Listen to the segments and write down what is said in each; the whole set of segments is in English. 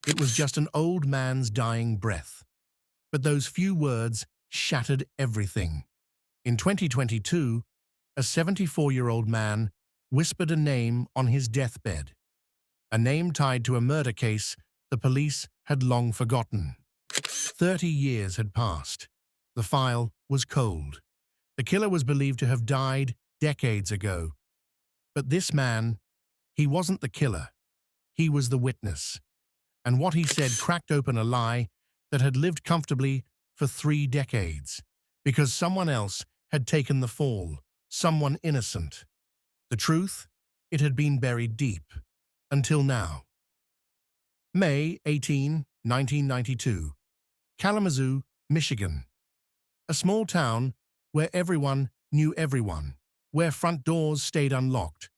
It was just an old man's dying breath. But those few words shattered everything. In 2022, a 74-year-old man whispered a name on his deathbed, a name tied to a murder case the police had long forgotten. 30 years had passed. The file was cold. The killer was believed to have died decades ago. But this man, he wasn't the killer. He was the witness. And what he said cracked open a lie that had lived comfortably for 3 decades, because someone else had taken the fall, someone innocent. The truth? It had been buried deep. Until now. May 18, 1992. Kalamazoo, Michigan. A small town where everyone knew everyone, where front doors stayed unlocked,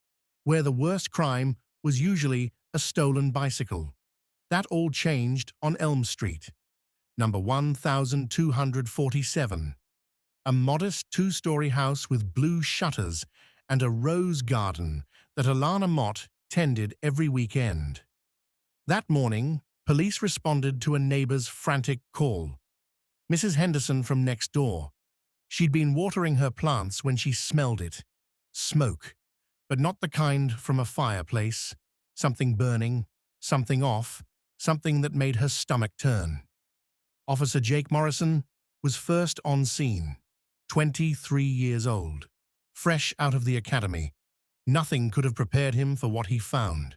where the worst crime was usually a stolen bicycle. That all changed on Elm Street, number 1247. A modest 2-story house with blue shutters and a rose garden that Alana Mott tended every weekend. That morning, police responded to a neighbor's frantic call. Mrs. Henderson from next door. She'd been watering her plants when she smelled it. Smoke, but not the kind from a fireplace. Something burning, something off, something that made her stomach turn. Officer Jake Morrison was first on scene, 23 years old, fresh out of the academy. Nothing could have prepared him for what he found.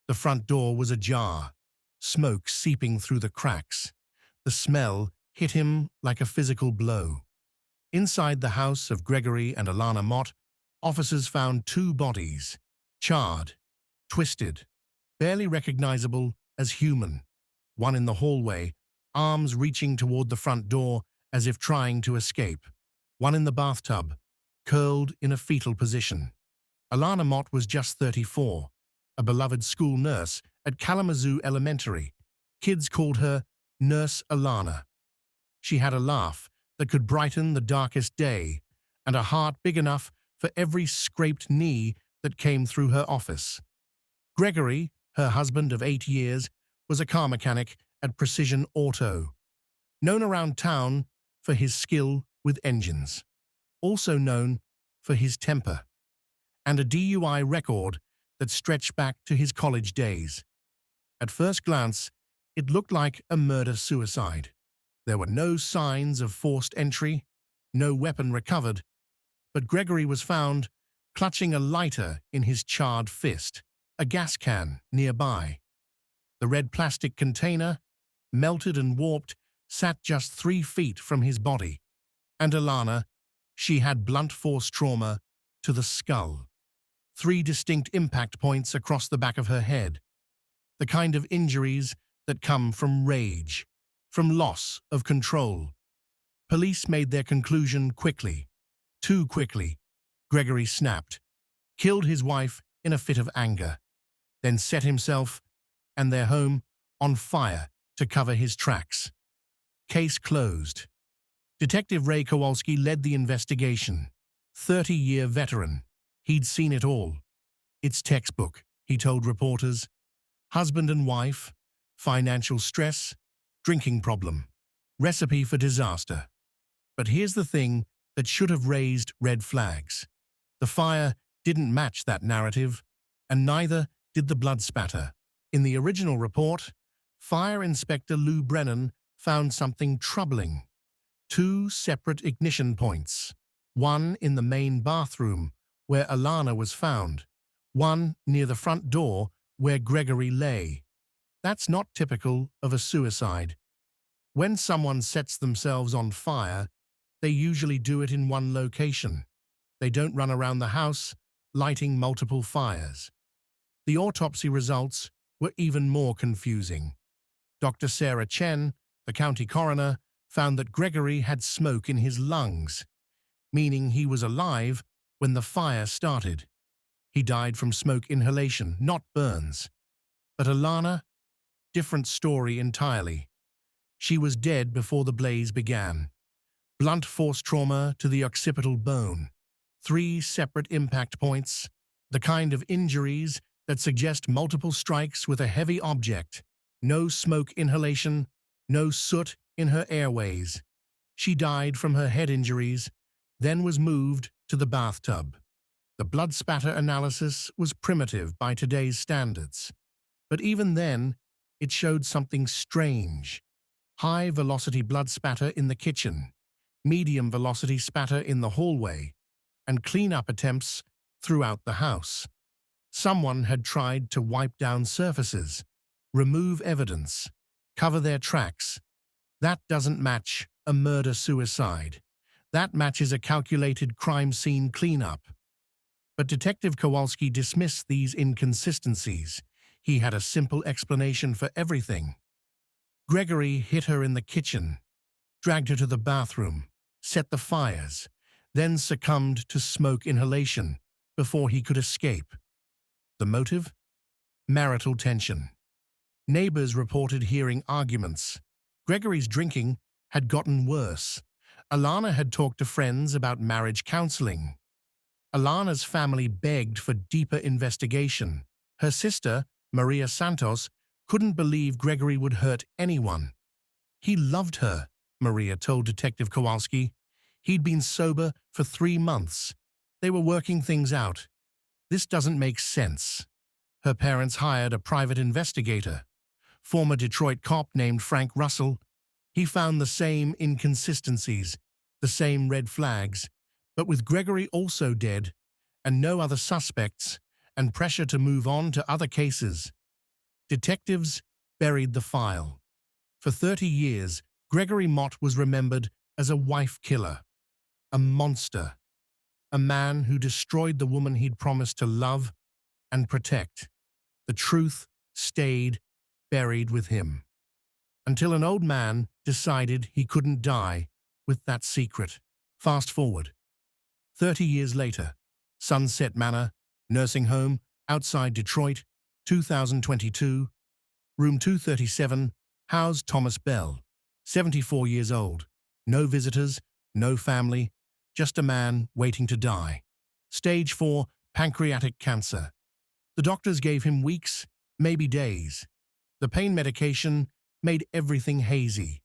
The front door was ajar, smoke seeping through the cracks. The smell hit him like a physical blow. Inside the house of Gregory and Alana Mott, officers found 2 bodies, charred, twisted, barely recognizable as human. One in the hallway, arms reaching toward the front door as if trying to escape. One in the bathtub, curled in a fetal position. Alana Mott was just 34, a beloved school nurse at Kalamazoo Elementary. Kids called her Nurse Alana. She had a laugh that could brighten the darkest day, and a heart big enough for every scraped knee that came through her office. Gregory, her husband of 8 years, was a car mechanic at Precision Auto, known around town for his skill with engines, also known for his temper, and a DUI record that stretched back to his college days. At first glance, it looked like a murder-suicide. There were no signs of forced entry, no weapon recovered, but Gregory was found clutching a lighter in his charred fist, a gas can nearby. The red plastic container, melted and warped, sat just 3 feet from his body. And Alana, she had blunt force trauma to the skull. 3 distinct impact points across the back of her head. The kind of injuries that come from rage, from loss of control. Police made their conclusion quickly. Too quickly. Gregory snapped, killed his wife in a fit of anger, then set himself and their home on fire to cover his tracks. Case closed. Detective Ray Kowalski led the investigation. 30-year veteran. He'd seen it all. It's textbook, he told reporters. Husband and wife, financial stress, drinking problem, recipe for disaster. But here's the thing that should have raised red flags. The fire didn't match that narrative, and neither did the blood spatter. In the original report, Fire Inspector Lou Brennan found something troubling. 2 separate ignition points. One in the main bathroom, where Alana was found. One near the front door, where Gregory lay. That's not typical of a suicide. When someone sets themselves on fire, they usually do it in one location. They don't run around the house, lighting multiple fires. The autopsy results were even more confusing. Dr. Sarah Chen, the county coroner, found that Gregory had smoke in his lungs, meaning he was alive when the fire started. He died from smoke inhalation, not burns. But Alana? Different story entirely. She was dead before the blaze began. Blunt force trauma to the occipital bone. 3 separate impact points, the kind of injuries that suggest multiple strikes with a heavy object. No smoke inhalation, no soot in her airways. She died from her head injuries, then was moved to the bathtub. The blood spatter analysis was primitive by today's standards, but even then, it showed something strange. High-velocity blood spatter in the kitchen, medium-velocity spatter in the hallway, and clean-up attempts throughout the house. Someone had tried to wipe down surfaces, remove evidence, cover their tracks. That doesn't match a murder-suicide. That matches a calculated crime scene cleanup. But Detective Kowalski dismissed these inconsistencies. He had a simple explanation for everything. Gregory hit her in the kitchen, dragged her to the bathroom, set the fires, then succumbed to smoke inhalation before he could escape. The motive? Marital tension. Neighbors reported hearing arguments. Gregory's drinking had gotten worse. Alana had talked to friends about marriage counseling. Alana's family begged for deeper investigation. Her sister, Maria Santos, couldn't believe Gregory would hurt anyone. He loved her, Maria told Detective Kowalski. He'd been sober for 3 months. They were working things out. This doesn't make sense. Her parents hired a private investigator, former Detroit cop named Frank Russell. He found the same inconsistencies, the same red flags, but with Gregory also dead, and no other suspects, and pressure to move on to other cases, detectives buried the file. For 30 years, Gregory Mott was remembered as a wife killer, a monster, a man who destroyed the woman he'd promised to love and protect. The truth stayed buried with him, until an old man decided he couldn't die with that secret. Fast forward. 30 years later, Sunset Manor, nursing home, outside Detroit, 2022, room 237, housed Thomas Bell, 74 years old. No visitors, no family, just a man waiting to die. Stage 4 pancreatic cancer. The doctors gave him weeks, maybe days. The pain medication made everything hazy.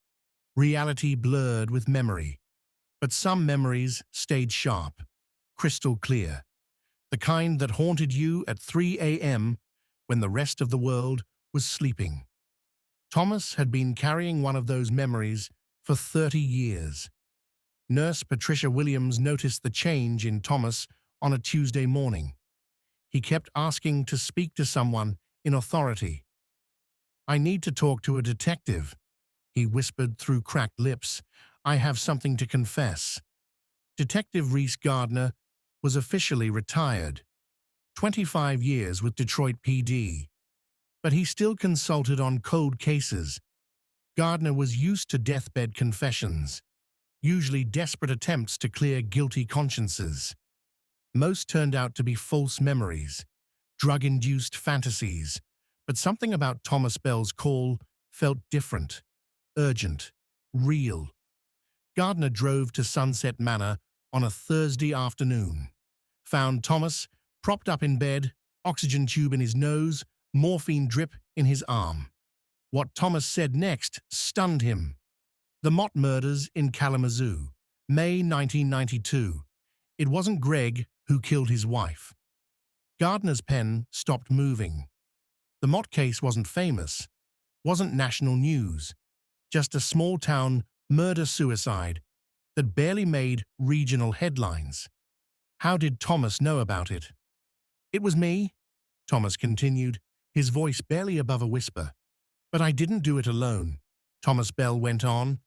Reality blurred with memory. But some memories stayed sharp, crystal clear. The kind that haunted you at 3 a.m. when the rest of the world was sleeping. Thomas had been carrying one of those memories for 30 years. Nurse Patricia Williams noticed the change in Thomas on a Tuesday morning. He kept asking to speak to someone in authority. "I need to talk to a detective," he whispered through cracked lips. "I have something to confess." Detective Reese Gardner was officially retired, 25 years with Detroit PD. But he still consulted on cold cases. Gardner was used to deathbed confessions, usually desperate attempts to clear guilty consciences. Most turned out to be false memories, drug-induced fantasies, but something about Thomas Bell's call felt different, urgent, real. Gardner drove to Sunset Manor on a Thursday afternoon, found Thomas propped up in bed, oxygen tube in his nose, morphine drip in his arm. What Thomas said next stunned him. The Mott murders in Kalamazoo, May 1992. It wasn't Greg who killed his wife. Gardner's pen stopped moving. The Mott case wasn't famous, wasn't national news, just a small-town murder-suicide that barely made regional headlines. How did Thomas know about it? "It was me," Thomas continued, his voice barely above a whisper. "But I didn't do it alone," Thomas Bell went on,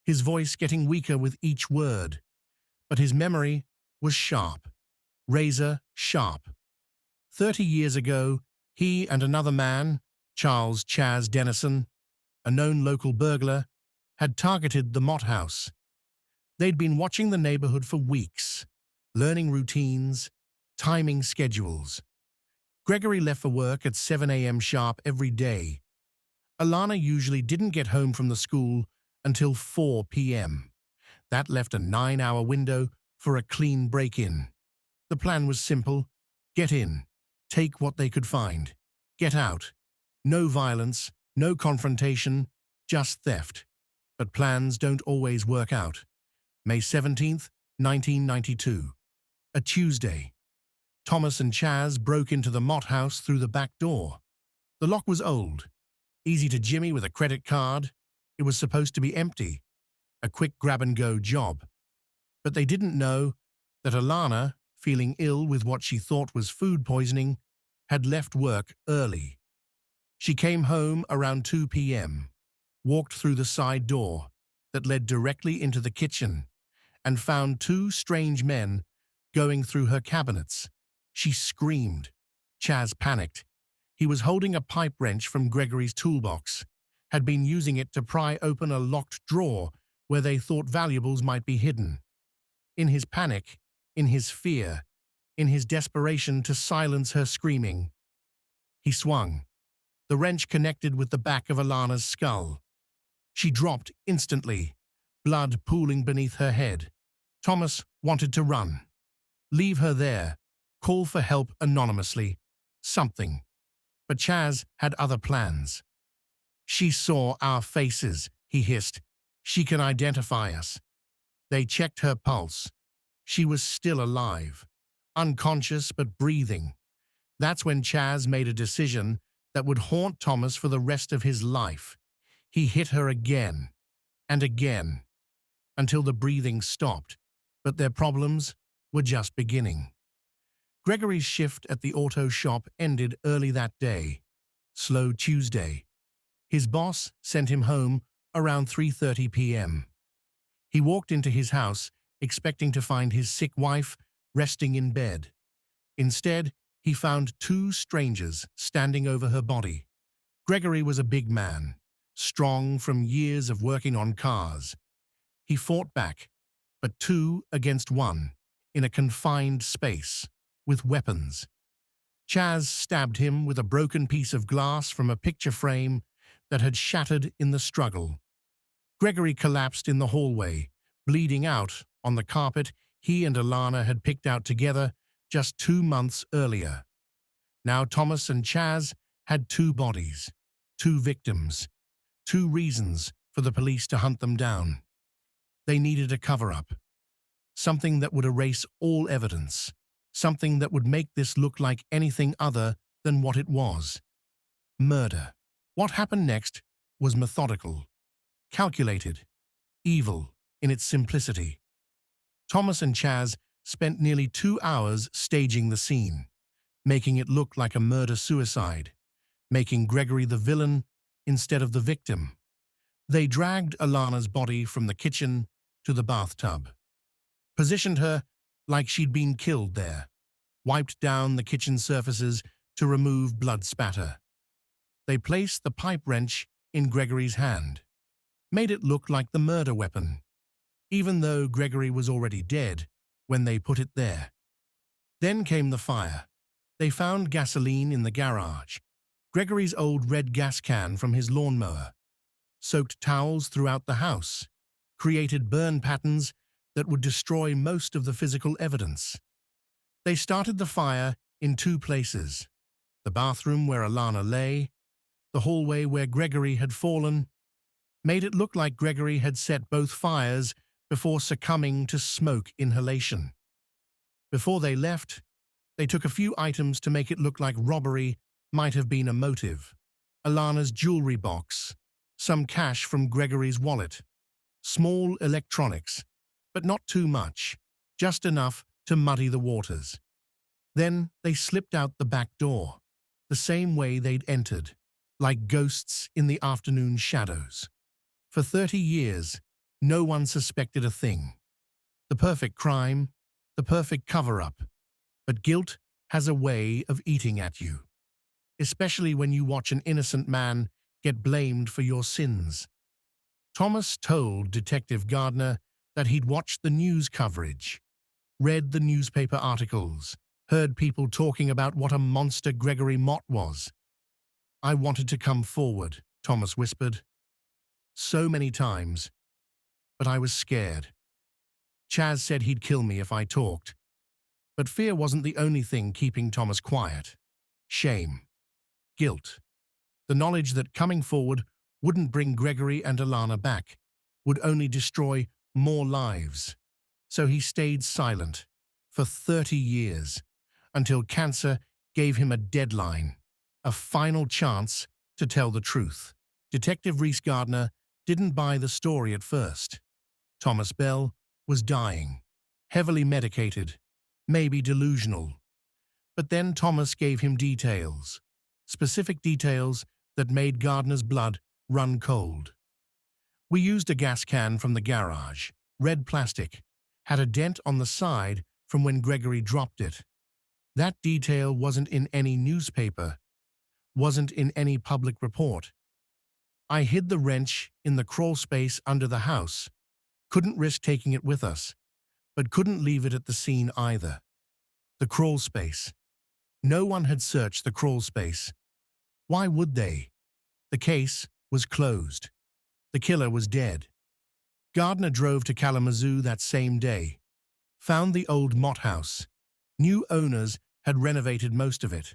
his voice getting weaker with each word. But his memory was sharp, razor sharp. 30 years ago, he and another man, Charles Chaz Dennison, a known local burglar, had targeted the Mott house. They'd been watching the neighborhood for weeks, learning routines, timing schedules. Gregory left for work at 7 a.m. sharp every day. Alana usually didn't get home from the school until 4 p.m. That left a 9-hour window for a clean break-in. The plan was simple: get in, take what they could find, get out. No violence, No confrontation, just theft. But plans don't always work out. May 17th, 1992. A Tuesday. Thomas and Chaz broke into the Mott house through the back door. The lock was old, easy to jimmy with a credit card. It was supposed to be empty, a quick grab-and-go job. But they didn't know that Alana, feeling ill with what she thought was food poisoning, had left work early. She came home around 2 p.m., walked through the side door that led directly into the kitchen, and found two strange men going through her cabinets. She screamed. Chaz panicked. He was holding a pipe wrench from Gregory's toolbox, had been using it to pry open a locked drawer where they thought valuables might be hidden. In his panic, in his fear, in his desperation to silence her screaming, he swung. The wrench connected with the back of Alana's skull. She dropped instantly, blood pooling beneath her head. Thomas wanted to run. Leave her there. Call for help anonymously. Something. But Chaz had other plans. "She saw our faces," he hissed. "She can identify us." They checked her pulse. She was still alive, unconscious but breathing. That's when Chaz made a decision that would haunt Thomas for the rest of his life. He hit her again and again until the breathing stopped, but their problems were just beginning. Gregory's shift at the auto shop ended early that day. Slow Tuesday. His boss sent him home around 3:30 p.m. He walked into his house expecting to find his sick wife resting in bed. Instead, he found two strangers standing over her body. Gregory was a big man, strong from years of working on cars. He fought back, but 2 against 1, in a confined space, with weapons. Chaz stabbed him with a broken piece of glass from a picture frame that had shattered in the struggle. Gregory collapsed in the hallway, bleeding out on the carpet he and Alana had picked out together just 2 months earlier. Now Thomas and Chaz had two bodies, two victims, two reasons for the police to hunt them down. They needed a cover-up, something that would erase all evidence, something that would make this look like anything other than what it was. Murder. What happened next was methodical, calculated, evil in its simplicity. Thomas and Chaz spent nearly 2 hours staging the scene, making it look like a murder-suicide, making Gregory the villain instead of the victim. They dragged Alana's body from the kitchen to the bathtub, positioned her like she'd been killed there, wiped down the kitchen surfaces to remove blood spatter. They placed the pipe wrench in Gregory's hand, made it look like the murder weapon, even though Gregory was already dead when they put it there. Then came the fire. They found gasoline in the garage, Gregory's old red gas can from his lawnmower, soaked towels throughout the house, created burn patterns that would destroy most of the physical evidence. They started the fire in 2 places, the bathroom where Alana lay, the hallway where Gregory had fallen, made it look like Gregory had set both fires before succumbing to smoke inhalation. Before they left, they took a few items to make it look like robbery might have been a motive. Alana's jewelry box, some cash from Gregory's wallet, small electronics, but not too much, just enough to muddy the waters. Then they slipped out the back door, the same way they'd entered, like ghosts in the afternoon shadows. For 30 years, no one suspected a thing. The perfect crime, the perfect cover-up. But guilt has a way of eating at you, especially when you watch an innocent man get blamed for your sins. Thomas told Detective Gardner that he'd watched the news coverage, read the newspaper articles, heard people talking about what a monster Gregory Mott was. "I wanted to come forward," Thomas whispered. "So many times. But I was scared. Chaz said he'd kill me if I talked." But fear wasn't the only thing keeping Thomas quiet. Shame. Guilt. The knowledge that coming forward wouldn't bring Gregory and Alana back, would only destroy more lives. So he stayed silent for 30 years, until cancer gave him a deadline, a final chance to tell the truth. Detective Reese Gardner didn't buy the story at first. Thomas Bell was dying, heavily medicated, maybe delusional. But then Thomas gave him details, specific details that made Gardner's blood run cold. We used a gas can from the garage, red plastic, had a dent on the side from when Gregory dropped it. That detail wasn't in any newspaper, wasn't in any public report. I hid the wrench in the crawl space under the house, couldn't risk taking it with us, but couldn't leave it at the scene either. The crawl space. No one had searched the crawl space. Why would they? The case was closed. The killer was dead. Gardner drove to Kalamazoo that same day, found the old Mott house. New owners had renovated most of it,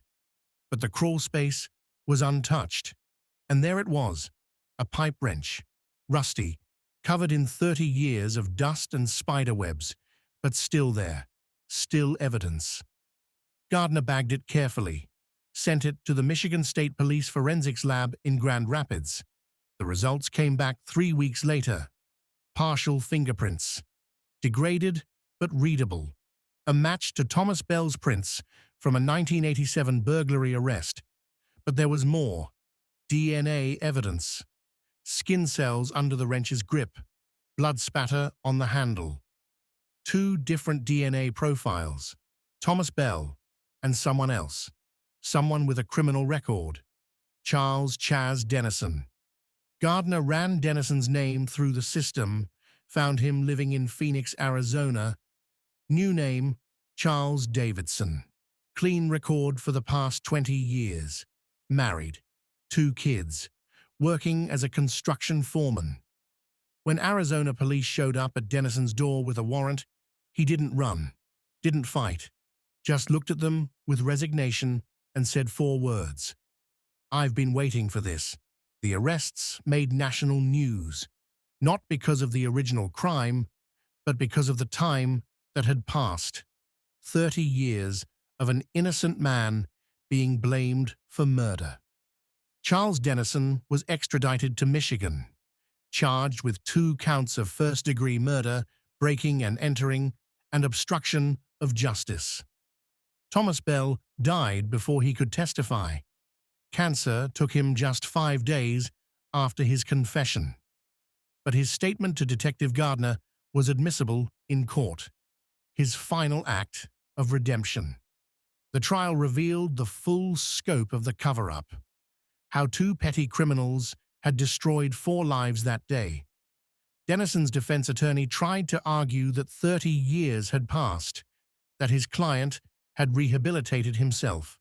but the crawl space was untouched. And there it was, a pipe wrench, rusty, covered in 30 years of dust and spider webs, but still there, still evidence. Gardner bagged it carefully, sent it to the Michigan State Police Forensics Lab in Grand Rapids. The results came back 3 weeks later. Partial fingerprints. Degraded but readable. A match to Thomas Bell's prints from a 1987 burglary arrest. But there was more. DNA evidence. Skin cells under the wrench's grip. Blood spatter on the handle. 2 different DNA profiles. Thomas Bell and someone else. Someone with a criminal record. Charles Chaz Dennison. Gardner ran Dennison's name through the system, found him living in Phoenix, Arizona. New name, Charles Davidson. Clean record for the past 20 years. Married. 2 kids. Working as a construction foreman. When Arizona police showed up at Dennison's door with a warrant, he didn't run, didn't fight, just looked at them with resignation and said 4 words. "I've been waiting for this." The arrests made national news, not because of the original crime, but because of the time that had passed. 30 years of an innocent man being blamed for murder. Charles Dennison was extradited to Michigan, charged with 2 counts of first-degree murder, breaking and entering, and obstruction of justice. Thomas Bell died before he could testify. Cancer took him just 5 days after his confession. But his statement to Detective Gardner was admissible in court. His final act of redemption. The trial revealed the full scope of the cover-up. How 2 petty criminals had destroyed 4 lives that day. Dennison's defense attorney tried to argue that 30 years had passed, that his client had rehabilitated himself,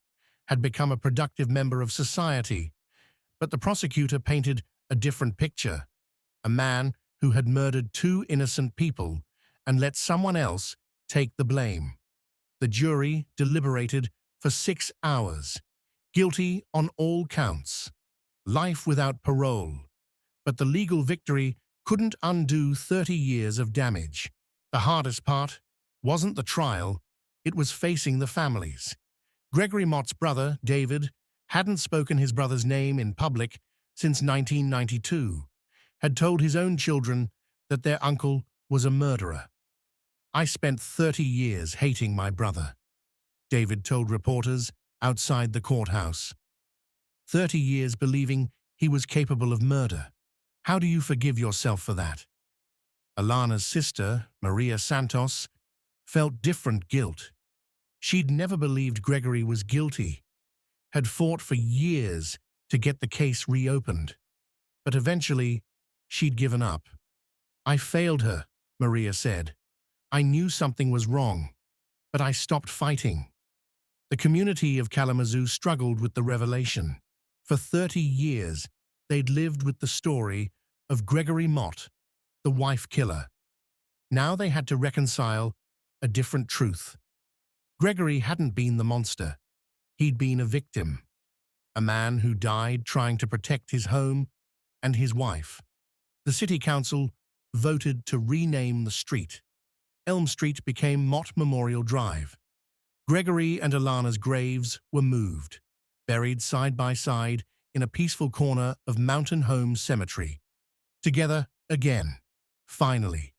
had become a productive member of society, but the prosecutor painted a different picture. A man who had murdered 2 innocent people and let someone else take the blame. The jury deliberated for 6 hours, guilty on all counts, life without parole. But the legal victory couldn't undo 30 years of damage. The hardest part wasn't the trial, it was facing the families. Gregory Mott's brother, David, hadn't spoken his brother's name in public since 1992, had told his own children that their uncle was a murderer. "I spent 30 years hating my brother," David told reporters outside the courthouse. 30 years believing he was capable of murder. How do you forgive yourself for that? Alana's sister, Maria Santos, felt different guilt. She'd never believed Gregory was guilty, had fought for years to get the case reopened. But eventually, she'd given up. "I failed her," Maria said. "I knew something was wrong, but I stopped fighting." The community of Kalamazoo struggled with the revelation. For 30 years, they'd lived with the story of Gregory Mott, the wife killer. Now they had to reconcile a different truth. Gregory hadn't been the monster. He'd been a victim. a man who died trying to protect his home and his wife. The city council voted to rename the street. Elm Street became Mott Memorial Drive. Gregory and Alana's graves were moved, buried side by side in a peaceful corner of Mountain Home Cemetery. Together again, finally.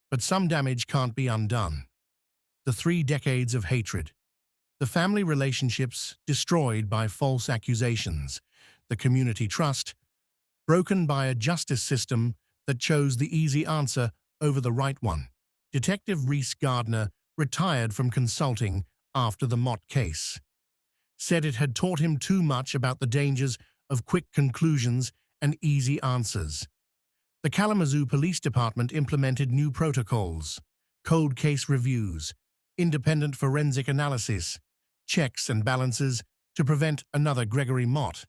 But some damage can't be undone. The 3 decades of hatred. The family relationships destroyed by false accusations. The community trust broken by a justice system that chose the easy answer over the right one. Detective Reese Gardner retired from consulting after the Mott case. Said it had taught him too much about the dangers of quick conclusions and easy answers. The Kalamazoo Police Department implemented new protocols, cold case reviews, independent forensic analysis, checks and balances to prevent another Gregory Mott.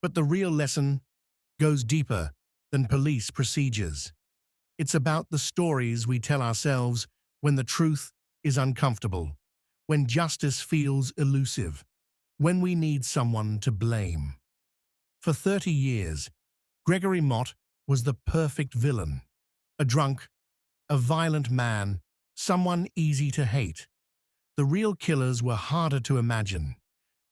But the real lesson goes deeper than police procedures. It's about the stories we tell ourselves when the truth is uncomfortable, when justice feels elusive, when we need someone to blame. For 30 years, Gregory Mott was the perfect villain, a drunk, a violent man, someone easy to hate. The real killers were harder to imagine.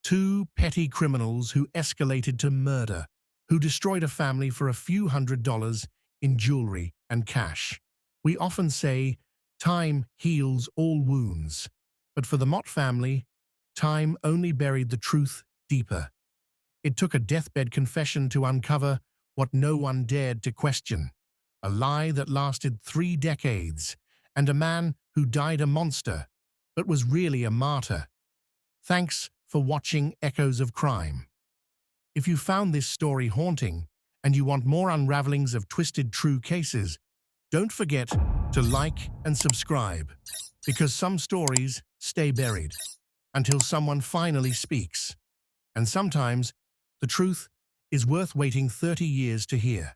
2 petty criminals who escalated to murder, who destroyed a family for a few $100s in jewelry and cash. We often say, time heals all wounds. But for the Mott family, time only buried the truth deeper. It took a deathbed confession to uncover what no one dared to question, a lie that lasted 3 decades, and a man who died a monster, but was really a martyr. Thanks for watching Echoes of Crime. If you found this story haunting and you want more unravelings of twisted true cases, don't forget to like and subscribe, because some stories stay buried until someone finally speaks. And sometimes the truth is worth waiting 30 years to hear.